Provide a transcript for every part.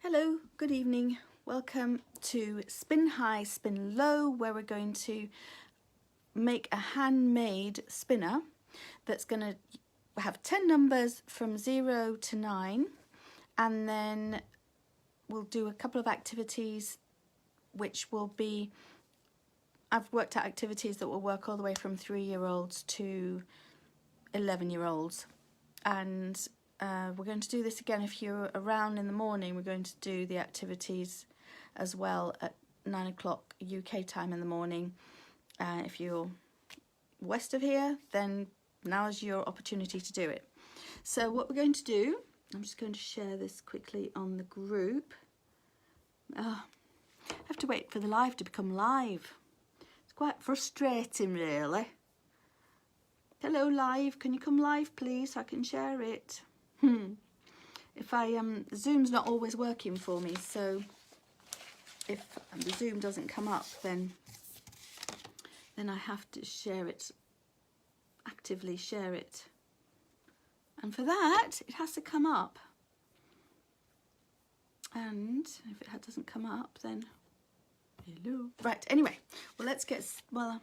Hello, good evening. Welcome to Spin High, Spin Low, where we're going to make a handmade spinner that's going to have 10 numbers from 0 to 9, and then we'll do a couple of activities which will be, I've worked out activities that will work all the way from 3-year-olds to 11-year-olds, and we're going to do this again. If you're around in the morning, we're going to do the activities as well at 9 o'clock UK time in the morning. If you're west of here, then now's your opportunity to do it. So what we're going to do, I'm just going to share this quickly on the group. I have to wait for the live to become live. It's quite frustrating, really. Hello, live. Can you come live, please, so I can share it? If Zoom's not always working for me, so if the Zoom doesn't come up, then I have to share it, actively share it. And for that, it has to come up. And if it doesn't come up, then hello. Right, anyway, well, let's get started.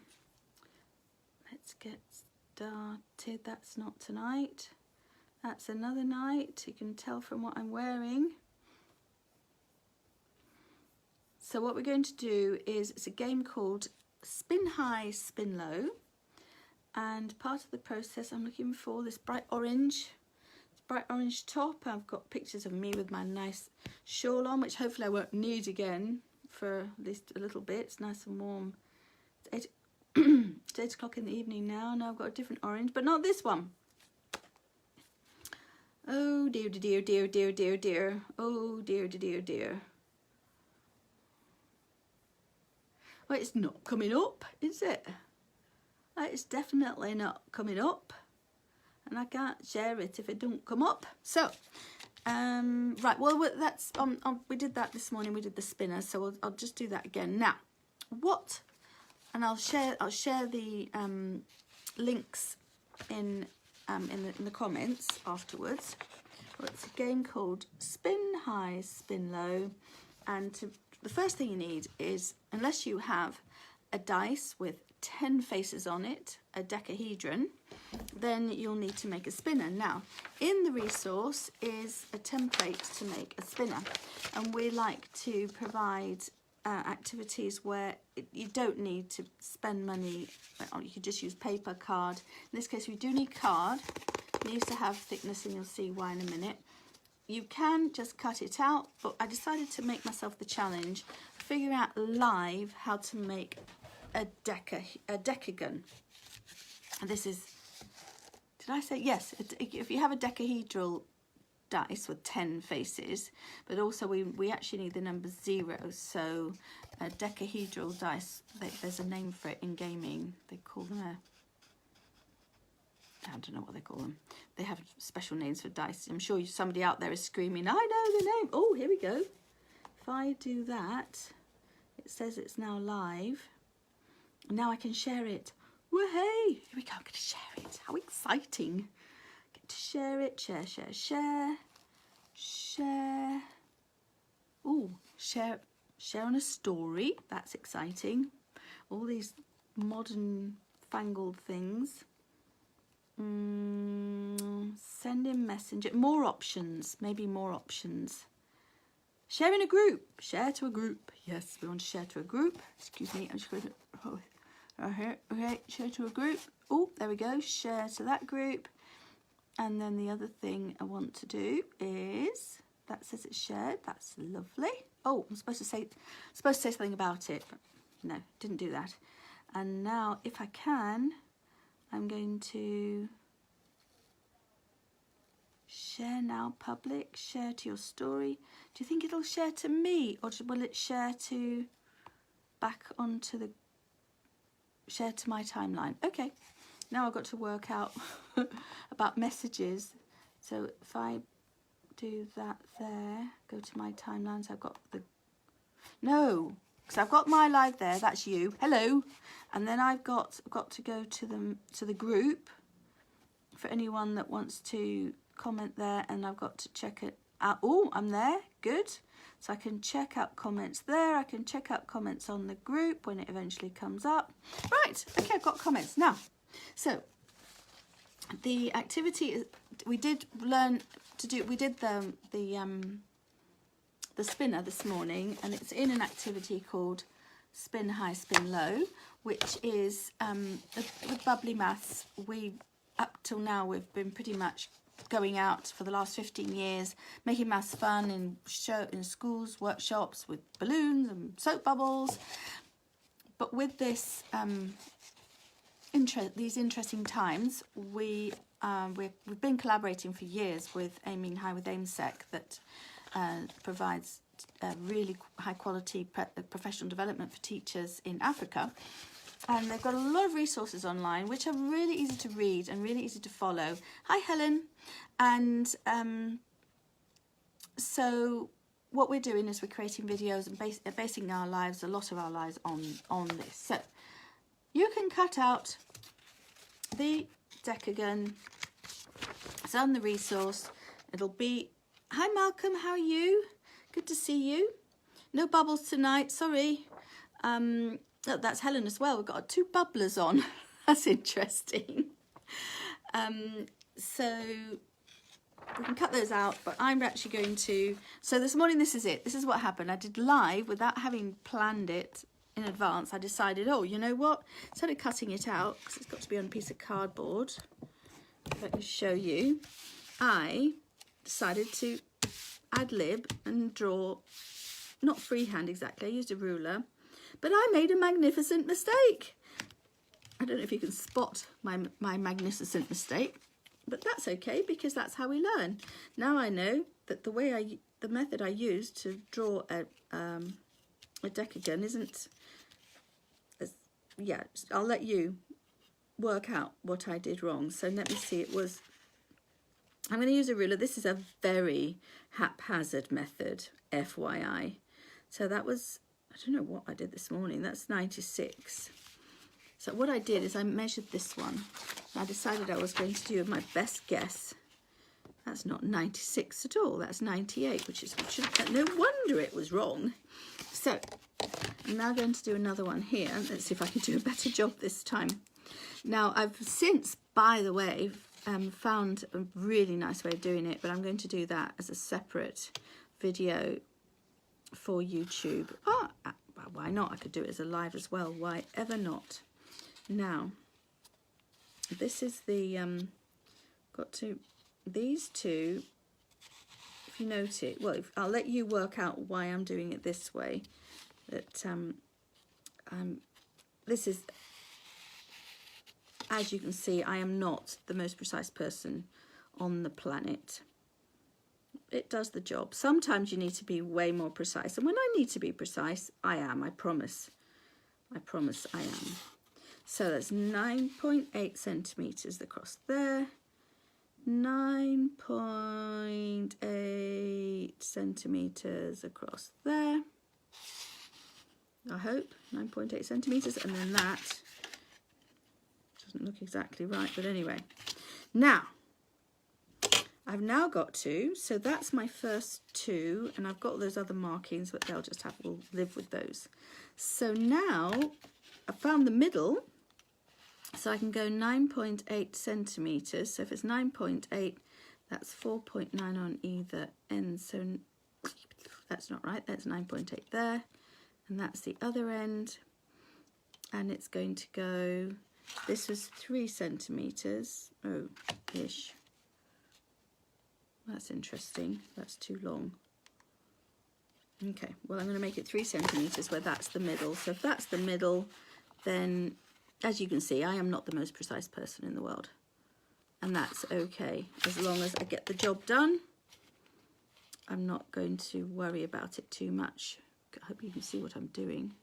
That's not tonight. That's another night. You can tell from what I'm wearing. So what we're going to do is, it's a game called Spin High, Spin Low. And part of the process, I'm looking for this bright orange top. I've got pictures of me with my nice shawl on, which hopefully I won't need again for at least a little bit. It's nice and warm. It's 8 o'clock in the evening now. Now I've got a different orange, but not this one. Oh dear, dear, dear, dear, dear, dear. Oh dear, dear, dear. Well, it's not coming up, is it? It's definitely not coming up, and I can't share it if it don't come up. So, right. Well, that's we did that this morning. We did the spinner, so I'll just do that again now. What? And I'll share the links in the comments afterwards. Well, it's a game called Spin High, Spin Low, and the first thing you need is, unless you have a dice with 10 faces on it, a decahedron, then you'll need to make a spinner. Now, in the resource is a template to make a spinner, and we like to provide activities where you don't need to spend money. You could just use paper, card. In this case, we do need card. It needs to have thickness, and you'll see why in a minute. You can just cut it out, but I decided to make myself the challenge, figure out live how to make a decagon. And this is, did I say yes? If you have a decahedral dice with 10 faces, but also we actually need the number 0, so a decahedral dice, there's a name for it in gaming. They call them I don't know what they call them. They have special names for dice. I'm sure somebody out there is screaming, I know the name. Oh, here we go. If I do that, it says it's now live. Now I can share it. Woohoo! Here we go. I'm going to share it. How exciting. Get to share it. Share, share, share. Share. Ooh, share on a story. That's exciting. All these modern fangled things. Send in messenger. More options. Maybe more options. Share in a group. Share to a group. Yes, we want to share to a group. Excuse me. I'm just going to... Okay, share to a group. Oh, there we go. Share to that group. And then the other thing I want to do is, that says it's shared. That's lovely. Oh, I'm supposed to say something about it, but no, didn't do that. And now, if I can, I'm going to share now, public. Share to your story. Do you think it'll share to me, or will it share to back onto the share to my timeline? Okay, now I've got to work out about messages. So if I do that there, go to my timelines, I've got no, because I've got my live there, that's you, hello, and then I've got to go to the group for anyone that wants to comment there, and I've got to check it out. Oh, I'm there, good. So I can check out comments there. I can check out comments on the group when it eventually comes up. Right, okay, I've got comments. Now, so the activity is, we did learn to do, we did the spinner this morning, and it's in an activity called Spin High, Spin Low, which is with Bubbly Maths. Up till now, we've been pretty much going out for the last 15 years, making maths fun in schools, workshops with balloons and soap bubbles. But with this these interesting times, we've been collaborating for years with Aiming High with AIMSEC, that provides really high quality professional development for teachers in Africa. And they've got a lot of resources online which are really easy to read and really easy to follow. Hi, Helen. And so what we're doing is we're creating videos and basing our lives, a lot of our lives, on this. So you can cut out the Decagon. It's on the resource. It'll be, hi Malcolm, how are you? Good to see you. No bubbles tonight, sorry. Oh, that's Helen as well. We've got 2 bubblers on. That's interesting. So we can cut those out, but I'm actually going to... So this morning, this is it. This is what happened. I did live without having planned it in advance. I decided, oh, you know what? Instead of cutting it out, because it's got to be on a piece of cardboard, if I can show you, I decided to ad-lib and draw, not freehand exactly, I used a ruler, but I made a magnificent mistake. I don't know if you can spot my magnificent mistake, but that's okay, because that's how we learn. Now I know that the method I used to draw a decagon isn't as, yeah, I'll let you work out what I did wrong. So let me see, I'm going to use a ruler. This is a very haphazard method, FYI. So that was, I don't know what I did this morning. That's 96. So what I did is I measured this one. I decided I was going to do my best guess. That's not 96 at all. That's 98, which is, no wonder it was wrong. So I'm now going to do another one here. Let's see if I can do a better job this time. Now I've since, by the way, found a really nice way of doing it, but I'm going to do that as a separate video for YouTube. Oh, well, why not? I could do it as a live as well. Why ever not? Now, this is the these two. If you note it, well, I'll let you work out why I'm doing it this way. That this is, as you can see, I am not the most precise person on the planet. It does the job. Sometimes you need to be way more precise. And when I need to be precise, I am, I promise. I promise I am. So that's 9.8 centimetres across there. 9.8 centimetres across there. I hope. 9.8 centimetres. And then that doesn't look exactly right, but anyway. Now, I've now got 2, so that's my first 2, and I've got those other markings, but they'll just we'll live with those. So now I've found the middle, so I can go 9.8 centimetres. So if it's 9.8, that's 4.9 on either end. So that's not right, that's 9.8 there, and that's the other end, and it's going to go, this was 3 centimetres, oh, ish. That's interesting. That's too long. Okay, well, I'm going to make it 3 centimetres where that's the middle. So if that's the middle, then, as you can see, I am not the most precise person in the world. And that's okay. As long as I get the job done, I'm not going to worry about it too much. I hope you can see what I'm doing.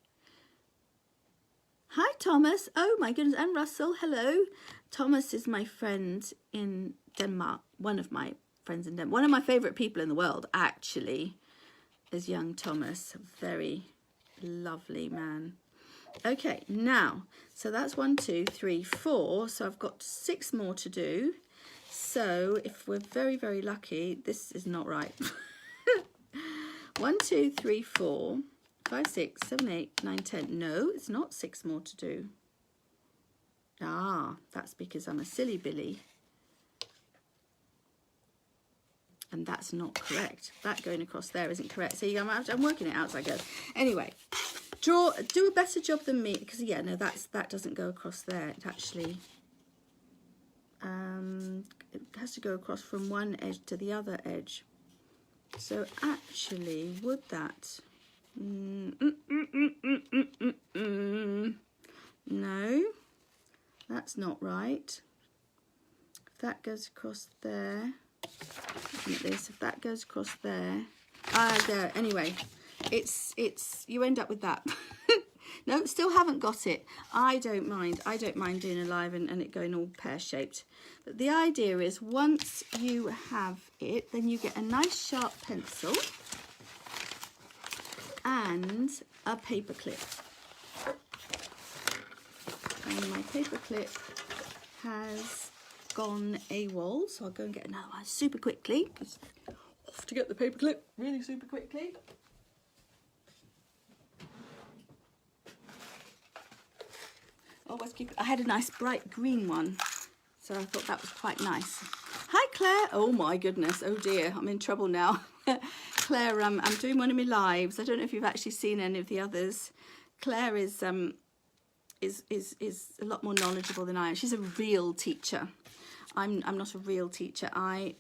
Hi, Thomas. Oh, my goodness. And Russell, hello. Thomas is my friend in Denmark. One of my friends in Denmark. One of my favourite people in the world, actually, is young Thomas. A very lovely man. Okay, now, so that's 1, 2, 3, 4. So I've got 6 more to do. So if we're very, very lucky, this is not right. 1, 2, 3, 4, 5, 6, 7, 8, 9, 10. No, it's not 6 more to do. Ah, that's because I'm a silly Billy. And that's not correct. That going across there isn't correct. So I'm working it out as I go. Anyway, do a better job than me, because yeah, no, that doesn't go across there. It actually it has to go across from one edge to the other edge. So actually, would that? No, that's not right. If that goes across there, looking at this, if that goes across there, there. Anyway, it's you end up with that. No, still haven't got it. I don't mind doing a live and it going all pear-shaped. But the idea is once you have it, then you get a nice sharp pencil and a paper clip. And my paper clip has gone AWOL, so I'll go and get another one super quickly, because off to get the paper clip really super quickly. Oh, let's keep it. I had a nice bright green one, so I thought that was quite nice. Hi Claire. Oh my goodness. Oh dear, I'm in trouble now. Claire, I'm doing one of my lives. I don't know if you've actually seen any of the others. Claire is a lot more knowledgeable than I am. She's a real teacher. I'm not a real teacher.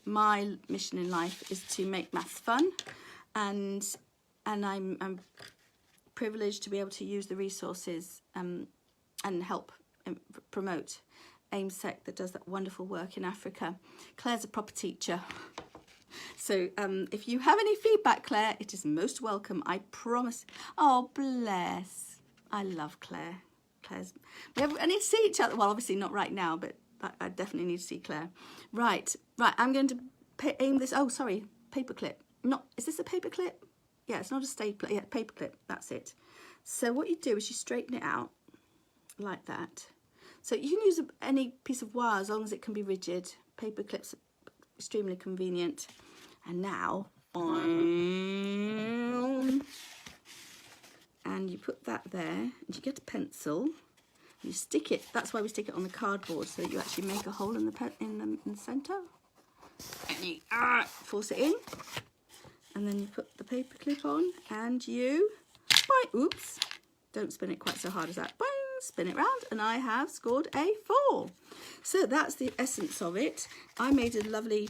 My mission in life is to make maths fun, and I'm privileged to be able to use the resources and help promote AIMSEC that does that wonderful work in Africa. Claire's a proper teacher. So if you have any feedback, Claire, it is most welcome, I promise. Oh, bless. I love Claire. I need to see each other. Well, obviously not right now, but I definitely need to see Claire. Right, I'm going to aim this. Oh, sorry, paperclip. Is this a paperclip? Yeah, it's not a stapler. Yeah, paperclip, that's it. So what you do is you straighten it out like that. So you can use any piece of wire as long as it can be rigid. Paper clips are extremely convenient. And now, and you put that there, and you get a pencil, and you stick it. That's why we stick it on the cardboard, so that you actually make a hole in the centre, and you force it in, and then you put the paper clip on, and you, oops, don't spin it quite so hard as that. Boing, spin it round, and I have scored a 4. So that's the essence of it. I made a lovely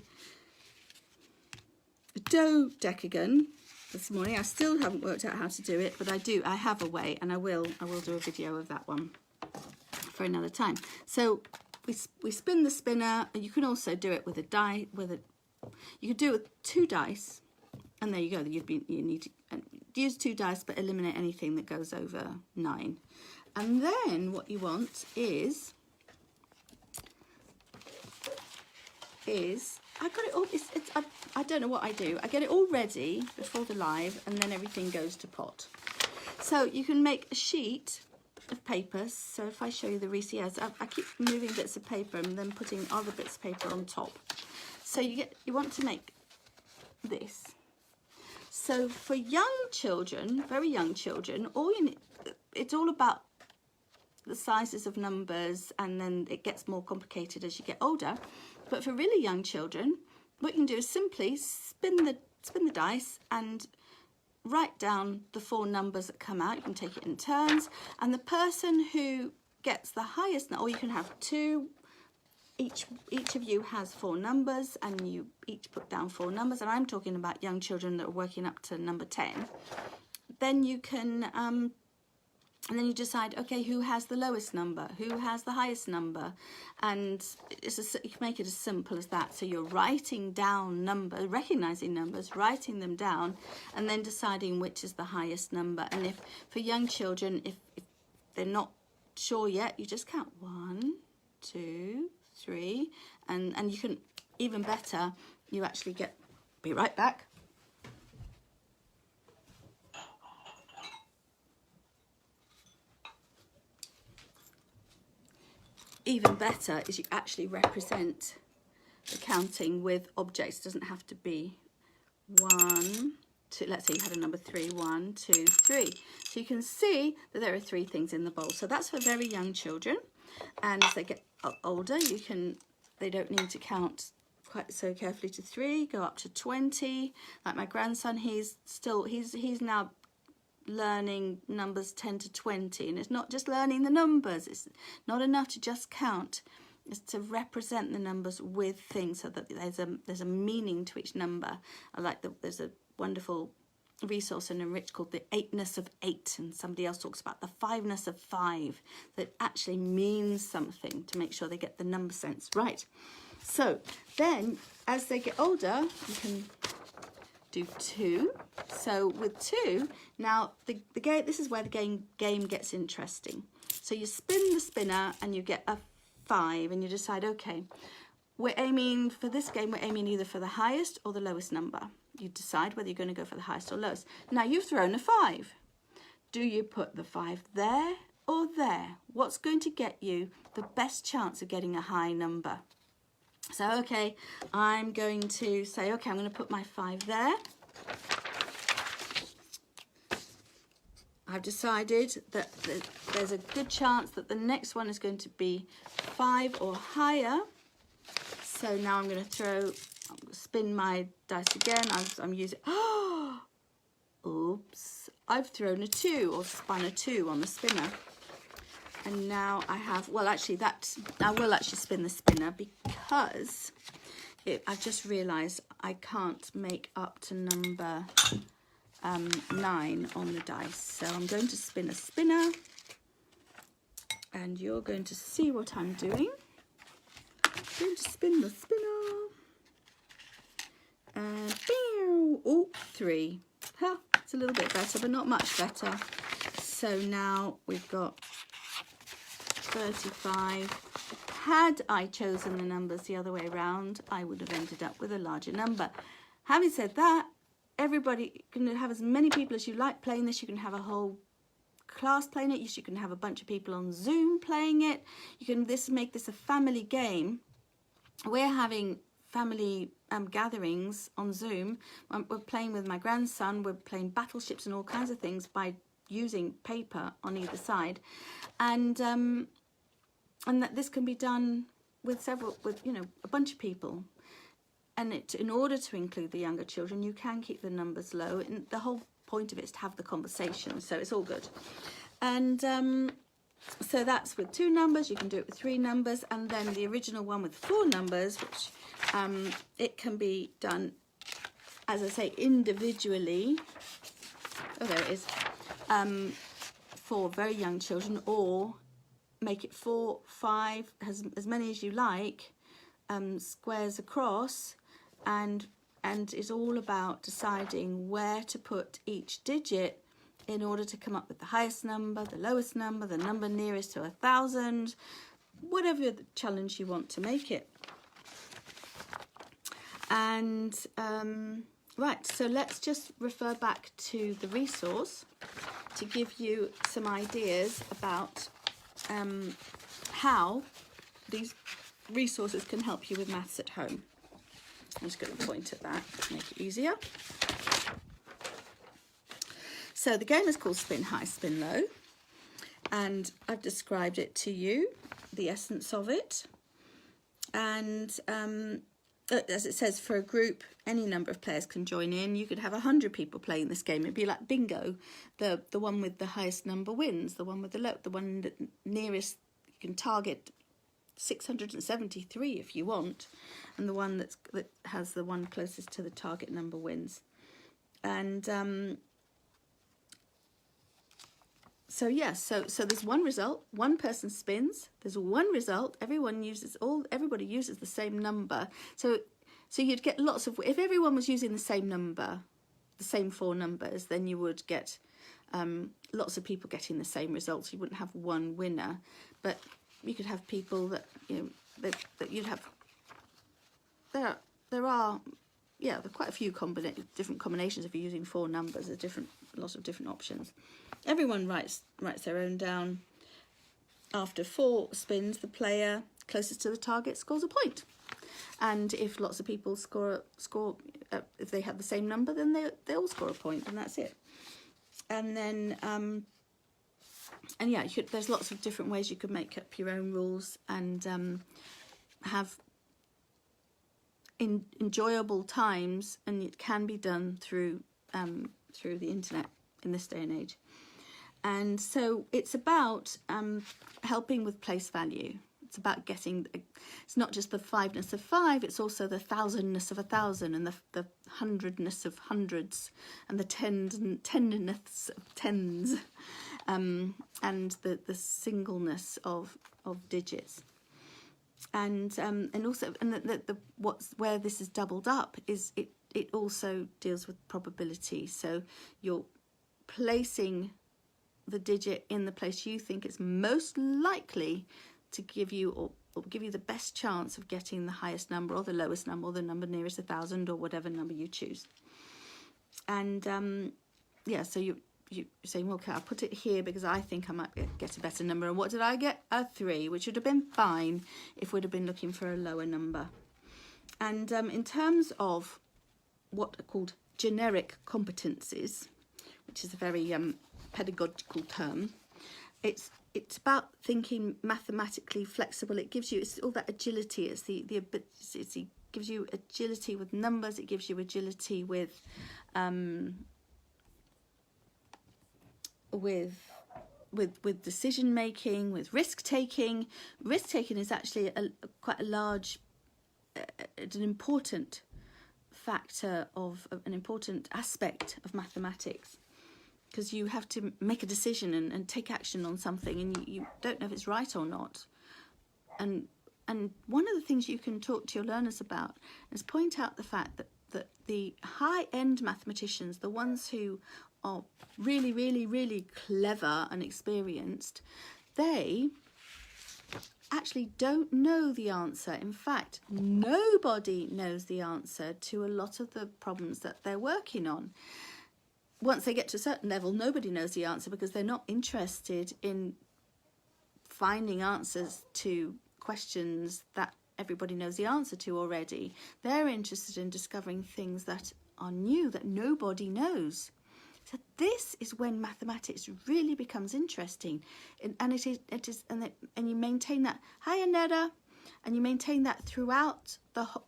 Decagon this morning. I still haven't worked out how to do it, but I have a way, and I will do a video of that one for another time. So we spin the spinner, and you can also do it with a die. You could do it with 2 dice, and there you go. You need to use 2 dice, but eliminate anything that goes over 9. And then what you want is I got it all. I don't know what I do. I get it all ready before the live, and then everything goes to pot. So you can make a sheet of paper. So if I show you the Reese's, I keep moving bits of paper and then putting other bits of paper on top. So you want to make this. So for young children, very young children, it's all about the sizes of numbers, and then it gets more complicated as you get older. But for really young children, what you can do is simply spin the dice and write down the 4 numbers that come out. You can take it in turns, and the person who gets the highest, or you can have 2. Each of you has 4 numbers, and you each put down 4 numbers. And I'm talking about young children that are working up to number 10. Then you can, and then you decide, okay, who has the lowest number, who has the highest number, and you can make it as simple as that. So you're writing down numbers, recognizing numbers, writing them down, and then deciding which is the highest number. And if for young children, if they're not sure yet, you just count 1, 2, 3, and you can, even better, you actually be right back. Even better is you actually represent the counting with objects. It doesn't have to be 1, two, let's say you had a number 3, 1, 2, 3. So you can see that there are 3 things in the bowl. So that's for very young children. And as they get older, they don't need to count quite so carefully to 3, go up to 20. Like my grandson, he's now learning numbers 10 to 20, and it's not just learning the numbers. It's not enough to just count. It's to represent the numbers with things so that there's a meaning to each number. There's a wonderful resource in Enrich called the 8ness of 8, and somebody else talks about the 5ness of 5, that actually means something to make sure they get the number sense right. So then as they get older, you can do 2. So with 2, now the game, this is where the game gets interesting. So you spin the spinner and you get a 5, and you decide, okay, we're aiming for this game, we're aiming either for the highest or the lowest number. You decide whether you're going to go for the highest or lowest. Now you've thrown a 5. Do you put the 5 there or there? What's going to get you the best chance of getting a high number? So, okay, I'm going to say, okay, I'm going to put my 5 there. I've decided that there's a good chance that the next one is going to be 5 or higher. So now I'm going to spin my dice again. I'm using, oops, I've thrown a 2 or spun a 2 on the spinner. And now I have, well, actually I will actually spin the spinner because I've just realised I can't make up to number 9 on the dice. So I'm going to spin a spinner and you're going to see what I'm doing. I'm going to spin the spinner and oh, 3. Huh, it's a little bit better, but not much better. So now we've got 35. Had I chosen the numbers the other way around, I would have ended up with a larger number. Having said that, everybody can have as many people as you like playing this. You can have a whole class playing it. You can have a bunch of people on Zoom playing it. You can make this a family game. We're having family gatherings on Zoom. We're playing with my grandson. We're playing battleships and all kinds of things by using paper on either side, and that this can be done with a bunch of people. And in order to include the younger children, you can keep the numbers low, and the whole point of it is to have the conversation, so it's all good. And so that's with 2 numbers. You can do it with 3 numbers, and then the original one with 4 numbers, which it can be done, as I say, individually. Oh, there it is. For very young children, or make it 4, 5, as many as you like, squares across, and it's all about deciding where to put each digit in order to come up with the highest number, the lowest number, the number nearest to 1,000, whatever the challenge you want to make it. And right, so let's just refer back to the resource to give you some ideas about how these resources can help you with maths at home. I'm just going to point at that to make it easier. So the game is called Spin High, Spin Low, and I've described it to you, the essence of it. And as it says, for a group, any number of players can join in. You could have 100 people playing this game. It'd be like bingo. The one with the highest number wins. The one with the one that nearest, you can target 673 if you want, and the one that has the one closest to the target number wins. And so yes, so there's one result. One person spins. There's one result. Everybody uses the same number. So you'd get lots of. If everyone was using the same number, the same 4 numbers, then you would get lots of people getting the same results. You wouldn't have one winner, but you could have people that that you'd have. There are quite a few different combinations if you're using 4 numbers. There's lots of different options. Everyone writes their own down. After 4 spins, the player closest to the target scores a point. And if lots of people score if they have the same number, then they all score a point, and that's it. And then and yeah, there's lots of different ways you could make up your own rules and have enjoyable times, and it can be done through the internet in this day and age. And so it's about helping with place value. It's about getting, it's not just the fiveness of 5, it's also the thousandness of 1,000, and the hundredness of hundreds, and the tenderness of tens, and the singleness of digits. And also, and where this is doubled up is it also deals with probability. So you're placing the digit in the place you think is most likely to give you or give you the best chance of getting the highest number or the lowest number or the number nearest 1,000 or whatever number you choose. And yeah, so you're saying, well, okay, I'll put it here because I think I might get a better number. And what did I get? A 3, which would have been fine if we'd have been looking for a lower number. And in terms of what are called generic competencies, which is a very pedagogical term, it's about thinking mathematically flexible. It gives you, it's all that agility. It's it gives you agility with numbers. It gives you agility with decision making, with risk taking. Risk taking is actually quite a large, an important factor of an important aspect of mathematics, because you have to make a decision and take action on something, and you don't know if it's right or not. And one of the things you can talk to your learners about is point out the fact that the high-end mathematicians, the ones who are really, really, really clever and experienced, they actually don't know the answer. In fact, nobody knows the answer to a lot of the problems that they're working on. Once they get to a certain level, nobody knows the answer because they're not interested in finding answers to questions that everybody knows the answer to already. They're interested in discovering things that are new, that nobody knows. So this is when mathematics really becomes interesting, and you maintain that. Hi, Aneta, and you maintain that throughout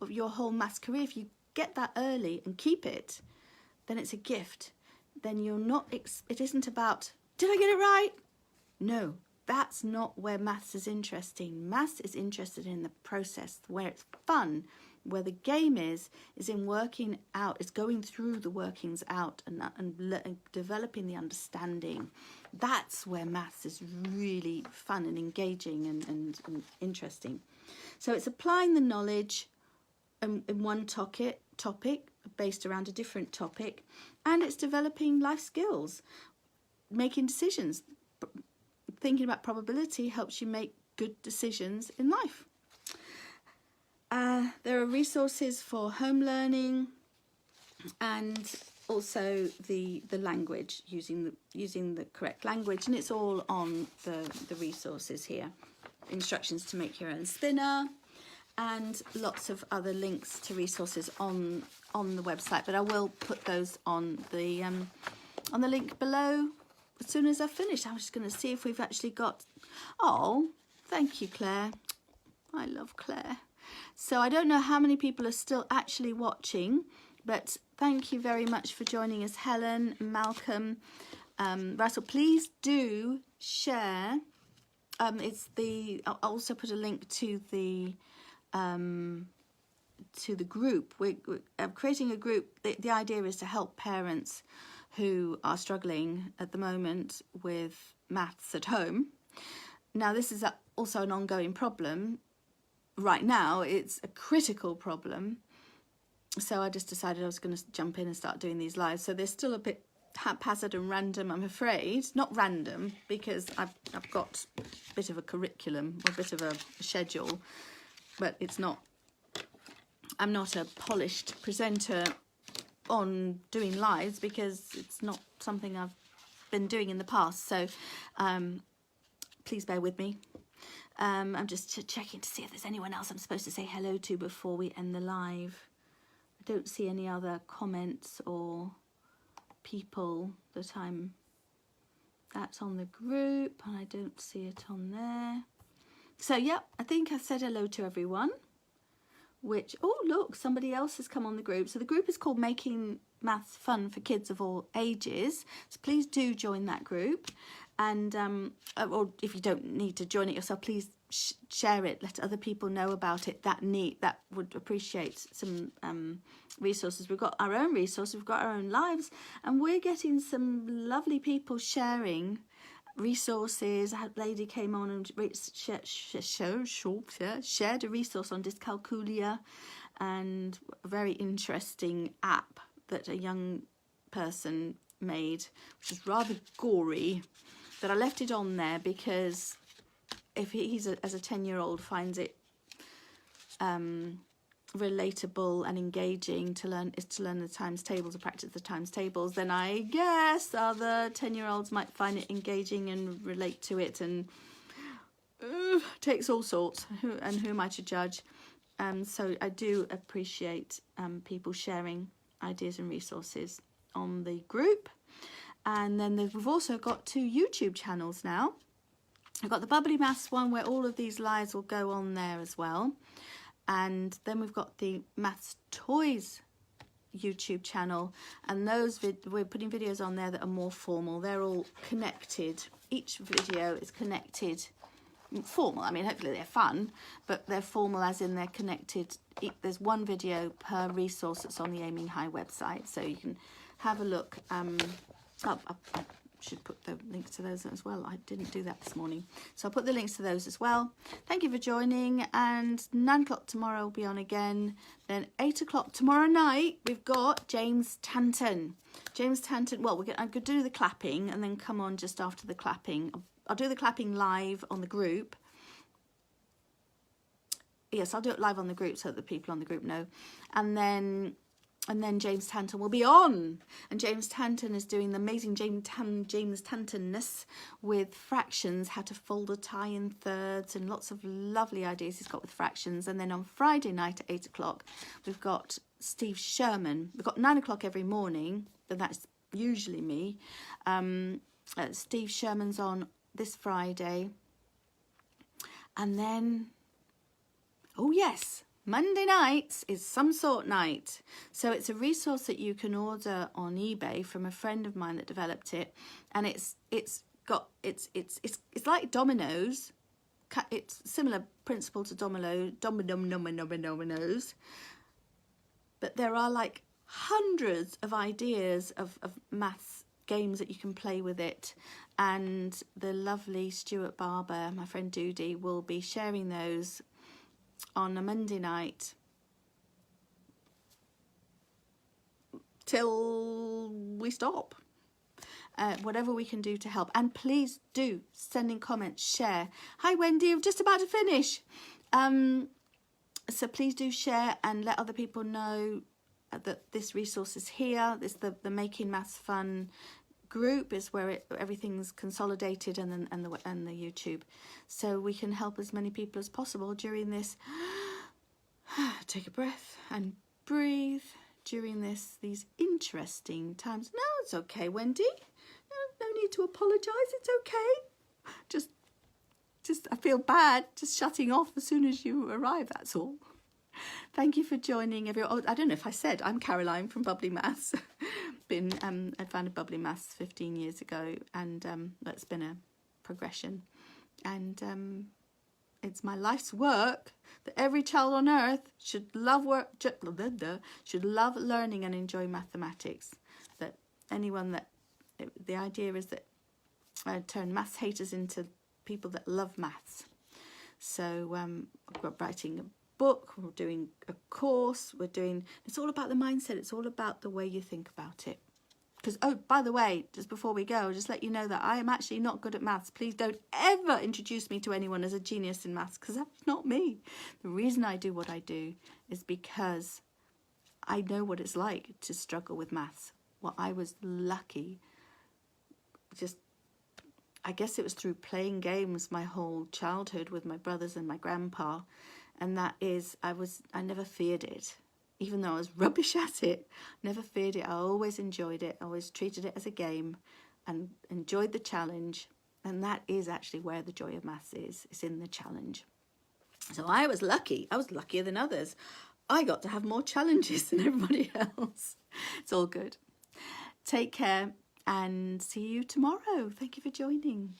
your whole maths career. If you get that early and keep it, then it's a gift. Then you're not. It isn't about, did I get it right? No, that's not where maths is interesting. Maths is interested in the process, where it's fun. Where the game is in working out, is going through the workings out and developing the understanding. That's where maths is really fun and engaging and interesting. So it's applying the knowledge in one topic based around a different topic, and it's developing life skills, making decisions. Thinking about probability helps you make good decisions in life. There are resources for home learning, and also the language, using the correct language, and it's all on the resources here. Instructions to make your own spinner, and lots of other links to resources on the website. But I will put those on the link below as soon as I've finished. I'm just going to see if we've actually got. Oh, thank you, Claire. I love Claire. So I don't know how many people are still actually watching, but thank you very much for joining us, Helen, Malcolm, Russell. Please do share. I'll also put a link to the group. We're creating a group. The idea is to help parents who are struggling at the moment with maths at home. Now, this is also an ongoing problem. Right now, it's a critical problem. So I just decided I was going to jump in and start doing these lives. So they're still a bit haphazard and random, I'm afraid. Not random, because I've got a bit of a curriculum, or a bit of a schedule, but it's not. I'm not a polished presenter on doing lives because it's not something I've been doing in the past. So please bear with me. I'm just checking to see if there's anyone else I'm supposed to say hello to before we end the live. I don't see any other comments or people that's on the group, and I don't see it on there. So yeah, I think I said hello to everyone. Which, oh look, somebody else has come on the group. So the group is called Making Maths Fun for Kids of All Ages. So please do join that group. And or if you don't need to join it yourself, please share it. Let other people know about it. That would appreciate some resources. We've got our own resources. We've got our own lives, and we're getting some lovely people sharing resources. A lady came on and shared a resource on dyscalculia, and a very interesting app that a young person made, which is rather gory, but I left it on there because if he's as a 10-year-old finds it relatable and engaging to learn the times tables, or practice the times tables, then I guess other 10-year-olds might find it engaging and relate to it, and takes all sorts. Who am I to judge? So I do appreciate people sharing ideas and resources on the group. And then we've also got 2 YouTube channels now. We've got the Bubbly Maths one, where all of these lives will go on there as well. And then we've got the Maths Toys YouTube channel, and those we're putting videos on there that are more formal. They're all connected. Each video is connected. Formal, I mean, hopefully they're fun, but they're formal as in they're connected. There's one video per resource that's on the Aiming High website, so you can have a look. I should put the links to those as well. I didn't do that this morning, so I'll put the links to those as well. Thank you for joining, and 9 o'clock tomorrow will be on again. Then 8 o'clock tomorrow night we've got James Tanton. Well, I'm going to do the clapping and then come on just after the clapping. I'll do the clapping live on the group. Yes, I'll do it live on the group so that the people on the group know. And then James Tanton will be on. And James Tanton is doing the amazing James Tantonness with fractions, how to fold a tie in thirds, and lots of lovely ideas he's got with fractions. And then on Friday night at 8 o'clock, we've got Steve Sherman. We've got 9 o'clock every morning, but that's usually me. Steve Sherman's on this Friday. And then, oh yes, Monday nights is Some Sort Night. So it's a resource that you can order on eBay from a friend of mine that developed it, and it's like dominoes. It's similar principle to dominoes, but there are like hundreds of ideas of maths games that you can play with it. And the lovely Stuart Barber, my friend Doody, will be sharing those on a Monday night till we stop. Whatever we can do to help. And please do send in comments, share. Hi Wendy, I'm just about to finish. So please do share and let other people know that this resource is here. This the Making Maths Fun group is where everything's consolidated, and the YouTube, so we can help as many people as possible during this. Take a breath and breathe during these interesting times. No, it's okay, Wendy. No need to apologise. It's okay. Just I feel bad just shutting off as soon as you arrive. That's all. Thank you for joining everyone. Oh, I don't know if I said I'm Caroline from Bubbly Maths. I founded Bubbly Maths 15 years ago, and that's been a progression. And it's my life's work that every child on earth should love learning and enjoy mathematics. That the idea is that I turn maths haters into people that love maths. So we're writing a book, we're doing a course, it's all about the mindset, it's all about the way you think about it. Because, oh, by the way, just before we go, just let you know that I am actually not good at maths. Please don't ever introduce me to anyone as a genius in maths, because that's not me. The reason I do what I do is because I know what it's like to struggle with maths. Well, I was lucky. I guess it was through playing games my whole childhood with my brothers and my grandpa. And that is, I never feared it. even though I was rubbish at it. Never feared it. I always enjoyed it. I always treated it as a game and enjoyed the challenge. And that is actually where the joy of maths is. It's in the challenge. So I was lucky. I was luckier than others. I got to have more challenges than everybody else. It's all good. Take care and see you tomorrow. Thank you for joining.